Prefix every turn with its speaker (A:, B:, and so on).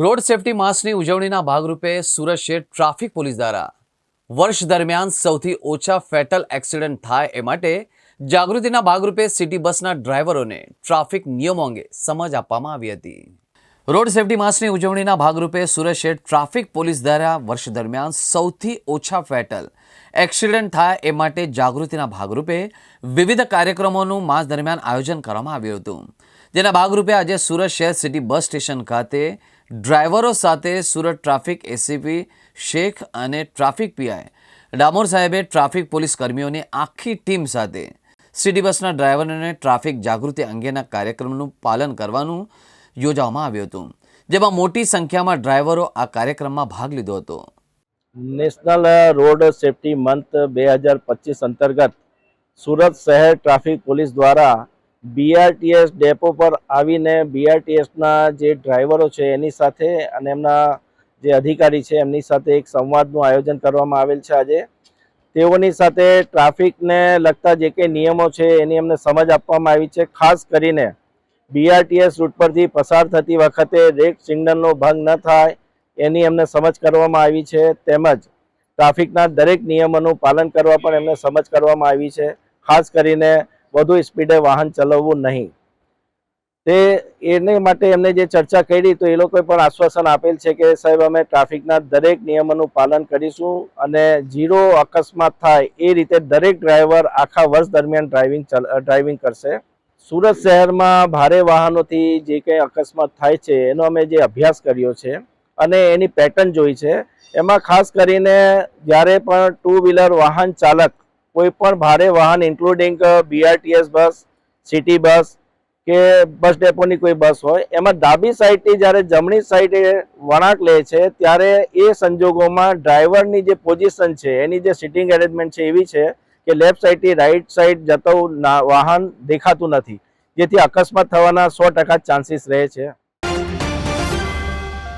A: Road safety માસની ઉજવણીના ભાગરૂપે સુરત શહેર ટ્રાફિક પોલીસ દ્વારા વર્ષ દરમિયાન સૌથી ઓછા ફેટલ એક્સિડન્ટ થાય એ માટે જાગૃતિના ભાગરૂપે સિટી બસના ડ્રાઈવરોને ટ્રાફિક નિયમો અંગે સમજ આપવામાં આવી હતી। રોડ સેફટી માસની ઉજવણીના ભાગરૂપે સુરત શહેર ટ્રાફિક પોલીસ દ્વારા વર્ષ દરમિયાન સૌથી ઓછા ફેટલ એક્સિડન્ટ થાય એ માટે જાગૃતિના ભાગરૂપે વિવિધ કાર્યક્રમોનું માસ દરમિયાન આયોજન કરવામાં આવ્યું હતું, જેના ભાગરૂપે આજે સુરત શહેર સિટી બસ સ્ટેશન ખાતે ડ્રાઈવરો સાથે સુરત ટ્રાફિક એસીપી શેખ અને ટ્રાફિક પીઆઈ ડામોર સાહેબે ટ્રાફિક પોલીસ કર્મીઓની આખી ટીમ સાથે સિટી બસના ડ્રાઈવરોને ટ્રાફિક જાગૃતિ અંગેના કાર્યક્રમનું પાલન કરવાનું યોજવામાં આવ્યું હતું, જેમાં મોટી સંખ્યામાં ડ્રાઈવરો આ કાર્યક્રમમાં ભાગ લીધો હતો।
B: નેશનલ રોડ સેફટી મંથ 2025 અંતર્ગત સુરત શહેર ટ્રાફિક પોલીસ દ્વારા બીઆરટીએસ ડેપો પર આવીને બીઆરટીએસના જે ડ્રાઈવરો છે એની સાથે અને એમના જે અધિકારી છે એમની સાથે એક સંવાદનું આયોજન કરવામાં આવેલ છે। આજે તેઓની સાથે ટ્રાફિકને લગતા જે કંઈ નિયમો છે એની અમને સમજ આપવામાં આવી છે। ખાસ કરીને બીઆરટીએસ રૂટ પરથી પસાર થતી વખતે રેડ સિગ્નલનો ભંગ ન થાય એની અમને સમજ કરવામાં આવી છે, તેમજ ટ્રાફિકના દરેક નિયમોનું પાલન કરવા પણ એમને સમજ કરવામાં આવી છે। ખાસ કરીને વધુ સ્પીડે વાહન ચલાવવું નહીં, તે એને માટે એમને જે ચર્ચા કરી તો એ લોકોએ પણ આશ્વાસન આપેલ છે કે સાહેબ અમે ટ્રાફિકના દરેક નિયમોનું પાલન કરીશું અને ઝીરો અકસ્માત થાય એ રીતે દરેક ડ્રાઈવર આખા વર્ષ દરમિયાન ડ્રાઇવિંગ કરશે। સુરત શહેરમાં ભારે વાહનોથી જે કંઈ અકસ્માત થાય છે એનો અમે જે અભ્યાસ કર્યો છે અને એની પેટર્ન જોઈ છે, એમાં ખાસ કરીને જ્યારે પણ ટુ વ્હીલર વાહન ચાલક કોઈ પણ ભારે વાહન including BRTS bus, city bus કે બસ ડેપોની કોઈ બસ હોય એમાં ડાબી સાઈડથી જ્યારે જમણી સાઈડે વળાંક લે છે ત્યારે એ સંજોગોમાં ડ્રાઈવરની જે પોઝિશન છે એની જે સિટિંગ એરેન્જમેન્ટ છે એવી છે કે લેફ્ટ સાઈડથી રાઈટ સાઈડ જતું વાહન દેખાતું નથી, જેથી અકસ્માત થવાના 100% ચાન્સીસ રહે છે।